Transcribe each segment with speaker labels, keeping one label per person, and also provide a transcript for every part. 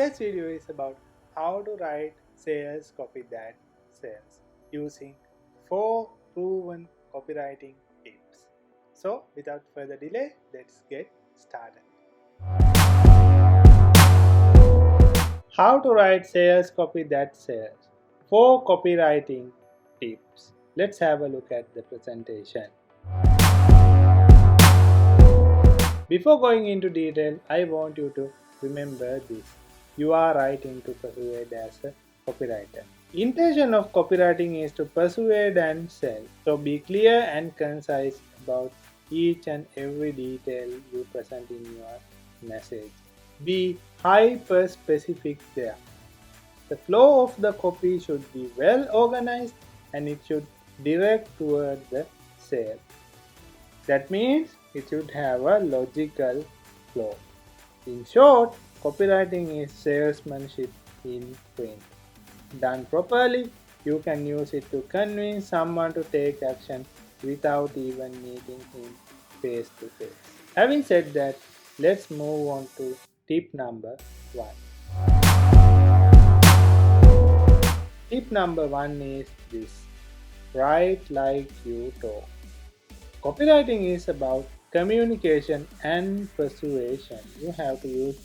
Speaker 1: Today's video is about how to write sales copy that sells using 4 proven copywriting tips. So without further delay, let's get started. How to write sales copy that sells. 4 copywriting tips. Let's have a look at the presentation. Before going into detail, I want you to remember this. You are writing to persuade as a copywriter. Intention of copywriting is to persuade and sell. So be clear and concise about each and every detail you present in your message. Be hyper specific there. The flow of the copy should be well organized and it should direct toward the sale. That means it should have a logical flow. In short, copywriting is salesmanship in print. Done properly, you can use it to convince someone to take action without even meeting him face to face. Having said that, let's move on to tip number 1. Tip number 1 is this: write like you talk. Copywriting is about communication and persuasion. You have to use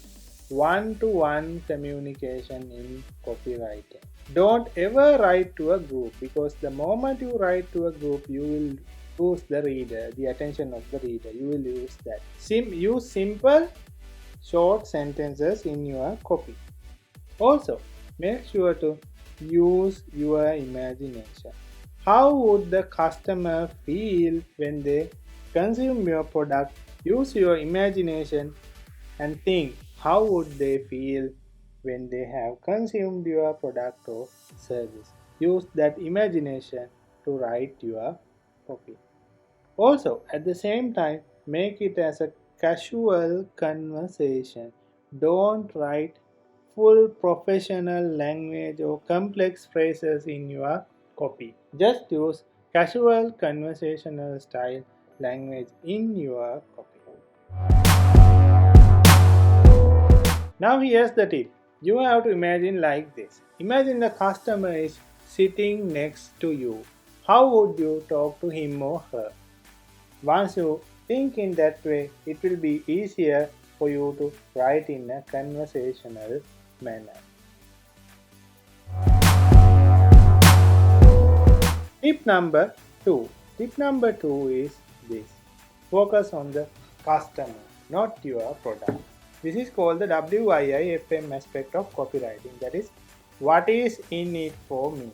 Speaker 1: one-to-one communication in copywriting. Don't ever write to a group, because the moment you write to a group, you will lose the reader, the attention of the reader. You will lose that. Use simple, short sentences in your copy. Also, make sure to use your imagination. How would the customer feel when they consume your product? Use your imagination and think, how would they feel when they have consumed your product or service? Use that imagination to write your copy. Also, at the same time, make it as a casual conversation. Don't write full professional language or complex phrases in your copy. Just use casual conversational style language in your copy. Now here's the tip. You have to imagine like this. Imagine the customer is sitting next to you. How would you talk to him or her? Once you think in that way, it will be easier for you to write in a conversational manner. Tip number 2. Tip number 2 is this: focus on the customer, not your product. This is called the WIIFM aspect of copywriting. That is, what is in it for me.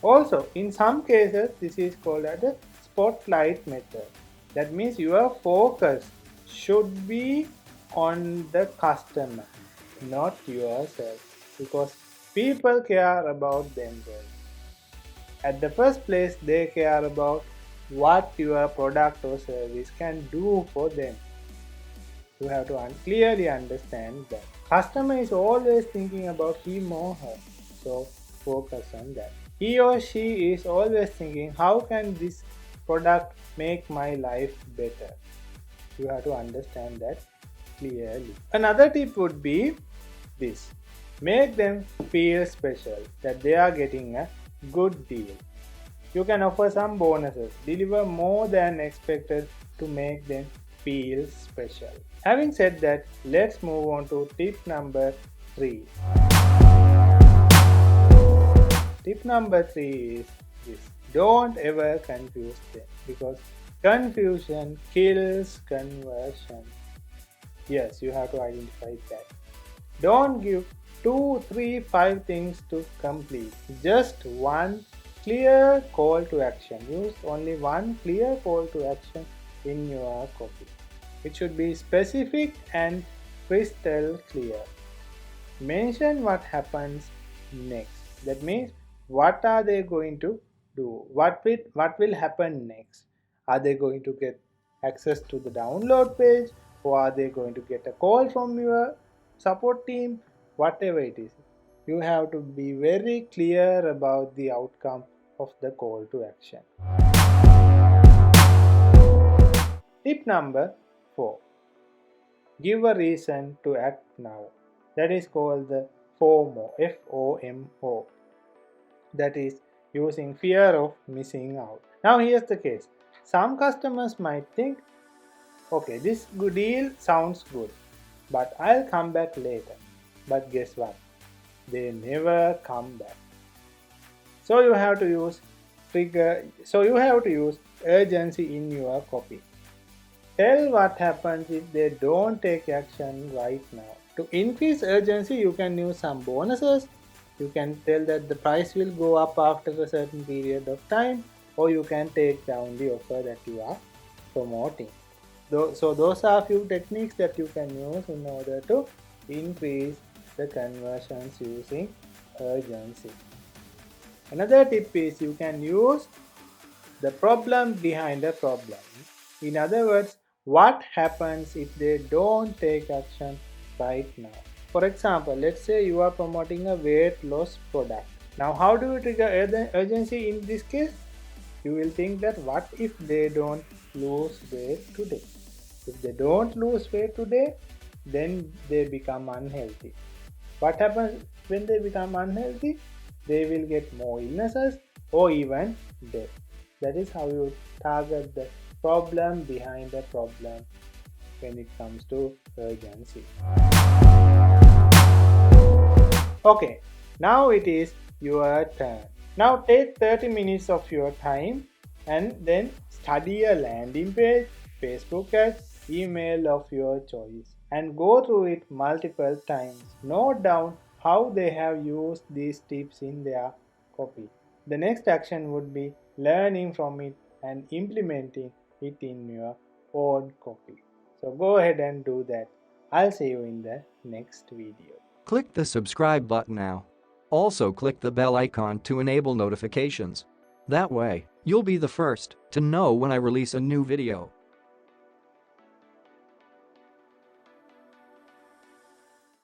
Speaker 1: Also, in some cases, this is called as the spotlight method. That means your focus should be on the customer, not yourself, because people care about themselves. At the first place, they care about what your product or service can do for them. You have to clearly understand that. Customer is always thinking about him or her, so focus on that. He or she is always thinking, how can this product make my life better? You have to understand that clearly. Another tip would be this: make them feel special, that they are getting a good deal. You can offer some bonuses, deliver more than expected to make them feel special. Having said that, let's move on to tip number 3. Tip number 3 is this: don't ever confuse them, because confusion kills conversion. Yes, you have to identify that. Don't give 2, 3, 5 things to complete. Just one clear call to action. Use only one clear call to action in your copy. It should be specific and crystal clear. Mention what happens next. That means, what are they going to do? What will happen next? Are they going to get access to the download page, or are they going to get a call from your support team? Whatever it is, you have to be very clear about the outcome of the call to action. Tip number 4. Give a reason to act now. That is called the FOMO, FOMO. That is using fear of missing out. Now here's the case. Some customers might think, okay, this good deal sounds good, but I'll come back later. But guess what? They never come back. So you have to use urgency in your copy. Tell what happens if they don't take action right now. To increase urgency, you can use some bonuses. You can tell that the price will go up after a certain period of time, or you can take down the offer that you are promoting. So those are a few techniques that you can use in order to increase the conversions using urgency. Another tip is you can use the problem behind the problem. In other words, what happens if they don't take action right now? For example, let's say you are promoting a weight loss product. Now, how do you trigger urgency in this case? You will think that what if they don't lose weight today? If they don't lose weight today, then they become unhealthy. What happens when they become unhealthy? They will get more illnesses or even death. That is how you target the problem behind the problem when it comes to urgency. Okay, now it is your turn. Now take 30 minutes of your time and then study a landing page, Facebook ad, email of your choice, and go through it multiple times. Note down how they have used these tips in their copy. The next action would be learning from it and implementing it in your own copy. So go ahead and do that. I'll see you in the next video.
Speaker 2: Click the subscribe button now. Also click the bell icon to enable notifications. That way, you'll be the first to know when I release a new video.